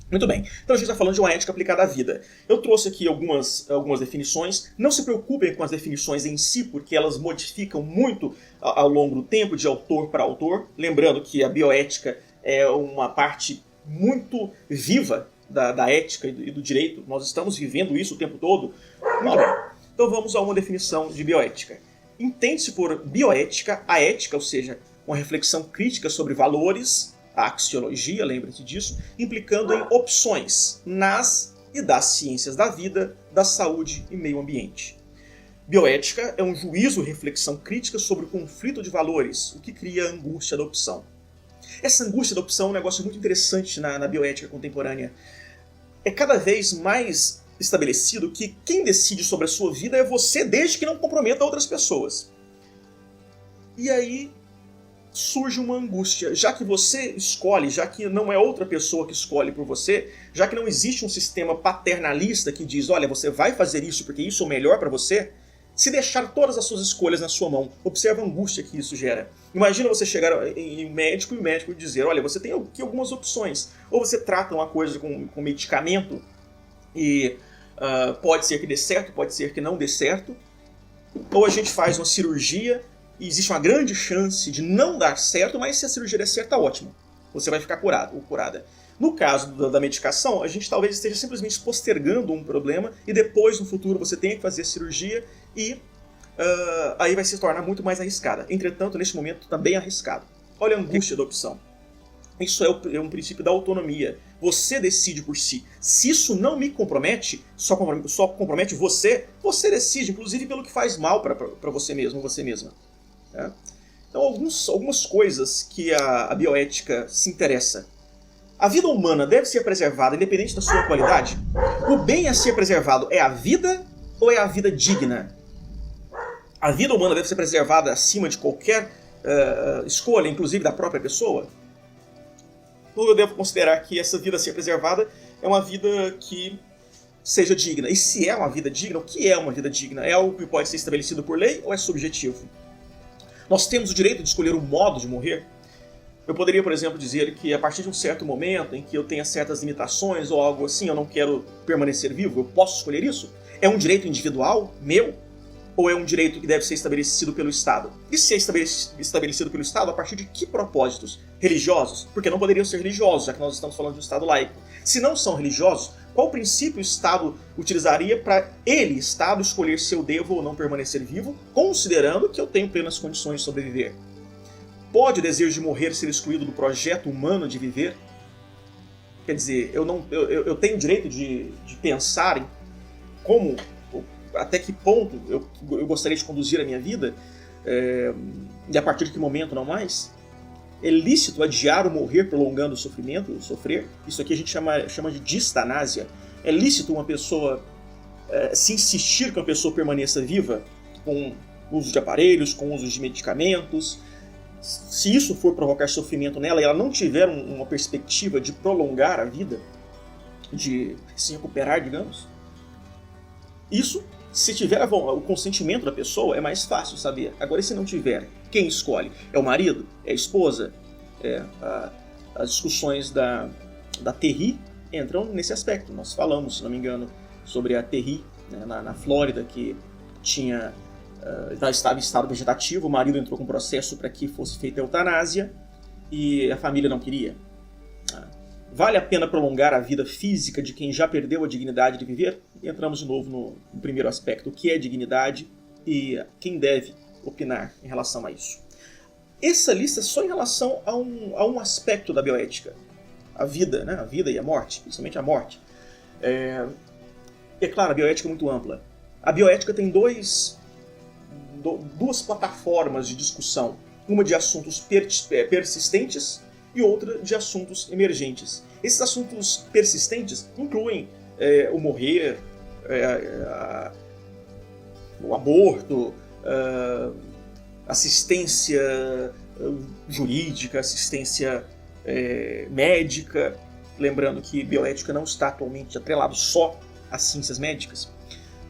Muito bem, então a gente está falando de uma ética aplicada à vida. Eu trouxe aqui algumas definições. Não se preocupem com as definições em si, porque elas modificam muito ao longo do tempo, de autor para autor. Lembrando que a bioética é uma parte muito viva da ética e do direito. Nós estamos vivendo isso o tempo todo. Muito bem, então vamos a uma definição de bioética. Entende-se por bioética a ética, ou seja, uma reflexão crítica sobre valores, a axiologia, lembre-se disso, implicando em opções nas e das ciências da vida, da saúde e meio ambiente. Bioética é um juízo e reflexão crítica sobre o conflito de valores, o que cria a angústia da opção. Essa angústia da opção é um negócio muito interessante na bioética contemporânea. É cada vez mais estabelecido que quem decide sobre a sua vida é você, desde que não comprometa outras pessoas. E aí surge uma angústia, já que você escolhe, já que não é outra pessoa que escolhe por você, já que não existe um sistema paternalista que diz, olha, você vai fazer isso porque isso é o melhor para você, se deixar todas as suas escolhas na sua mão, observa a angústia que isso gera. Imagina você chegar em um médico e o médico dizer, olha, você tem aqui algumas opções, ou você trata uma coisa com medicamento e pode ser que dê certo, pode ser que não dê certo, ou a gente faz uma cirurgia e existe uma grande chance de não dar certo, mas se a cirurgia der certo, tá ótimo. Você vai ficar curado ou curada. No caso da medicação, a gente talvez esteja simplesmente postergando um problema e depois, no futuro, você tenha que fazer a cirurgia e aí vai se tornar muito mais arriscada. Entretanto, neste momento, também é arriscado. Olha a angústia da opção. Isso é um princípio da autonomia. Você decide por si. Se isso não me compromete, só compromete você, você decide, inclusive pelo que faz mal para você mesmo, você mesma. É? Então, algumas coisas que a bioética se interessa. A vida humana deve ser preservada independente da sua qualidade? O bem a ser preservado é a vida ou é a vida digna? A vida humana deve ser preservada acima de qualquer escolha, inclusive da própria pessoa? Ou eu devo considerar que essa vida a ser preservada é uma vida que seja digna? E se é uma vida digna, o que é uma vida digna? É algo que pode ser estabelecido por lei ou é subjetivo? Nós temos o direito de escolher o modo de morrer? Eu poderia, por exemplo, dizer que a partir de um certo momento em que eu tenha certas limitações ou algo assim, eu não quero permanecer vivo, eu posso escolher isso? É um direito individual, meu? Ou é um direito que deve ser estabelecido pelo Estado? E se é estabelecido pelo Estado, a partir de que propósitos? Religiosos? Porque não poderiam ser religiosos, já que nós estamos falando de um Estado laico. Se não são religiosos, qual princípio o Estado utilizaria para ele, Estado, escolher se eu devo ou não permanecer vivo, considerando que eu tenho plenas condições de sobreviver? Pode o desejo de morrer ser excluído do projeto humano de viver? Quer dizer, eu tenho o direito de pensar em como, até que ponto eu gostaria de conduzir a minha vida, e a partir de que momento não mais? É lícito adiar o morrer prolongando o sofrimento, o sofrer? Isso aqui a gente chama de distanásia. É lícito uma pessoa se insistir que uma pessoa permaneça viva com uso de aparelhos, com uso de medicamentos? Se isso for provocar sofrimento nela e ela não tiver uma perspectiva de prolongar a vida, de se recuperar, digamos, isso, se tiver o consentimento da pessoa, é mais fácil saber. Agora, se não tiver, quem escolhe? É o marido? É a esposa? As discussões da Terry entram nesse aspecto. Nós falamos, se não me engano, sobre a Terry, né, na Flórida, que estava em estado vegetativo, o marido entrou com um processo para que fosse feita a eutanásia e a família não queria. Vale a pena prolongar a vida física de quem já perdeu a dignidade de viver? E entramos de novo no primeiro aspecto, o que é dignidade e quem deve opinar em relação a isso. Essa lista é só em relação a um aspecto da bioética, a vida, né? A vida e a morte, principalmente a morte. É claro, a bioética é muito ampla. A bioética tem duas plataformas de discussão, uma de assuntos persistentes e outra de assuntos emergentes. Esses assuntos persistentes incluem o morrer, o aborto, assistência jurídica, assistência médica, lembrando que bioética não está atualmente atrelado só às ciências médicas,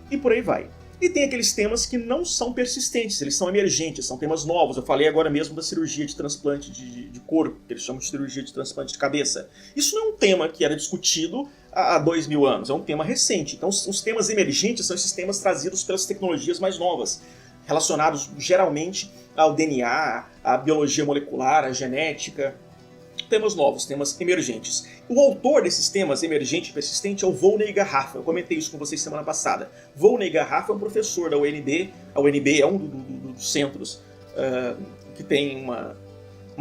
e por aí vai. E tem aqueles temas que não são persistentes, eles são emergentes, são temas novos. Eu falei agora mesmo da cirurgia de transplante de corpo, que eles chamam de cirurgia de transplante de cabeça. Isso não é um tema que era discutido há 2000 anos, é um tema recente. Então os temas emergentes são esses temas trazidos pelas tecnologias mais novas, relacionados geralmente ao DNA, à biologia molecular, à genética. Temas novos, temas emergentes. O autor desses temas, emergente e persistente, é o Volney Garrafa. Eu comentei isso com vocês semana passada. Volney Garrafa é um professor da UNB. A UNB é um dos centros que tem uma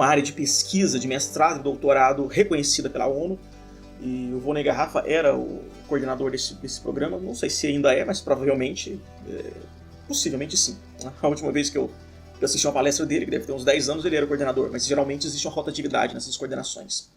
área de pesquisa, de mestrado e doutorado reconhecida pela ONU. E o Volney Garrafa era o coordenador desse programa. Não sei se ainda é, mas provavelmente, possivelmente sim. A última vez que eu assisti uma palestra dele, que deve ter uns 10 anos, ele era o coordenador, mas geralmente existe uma rotatividade nessas coordenações.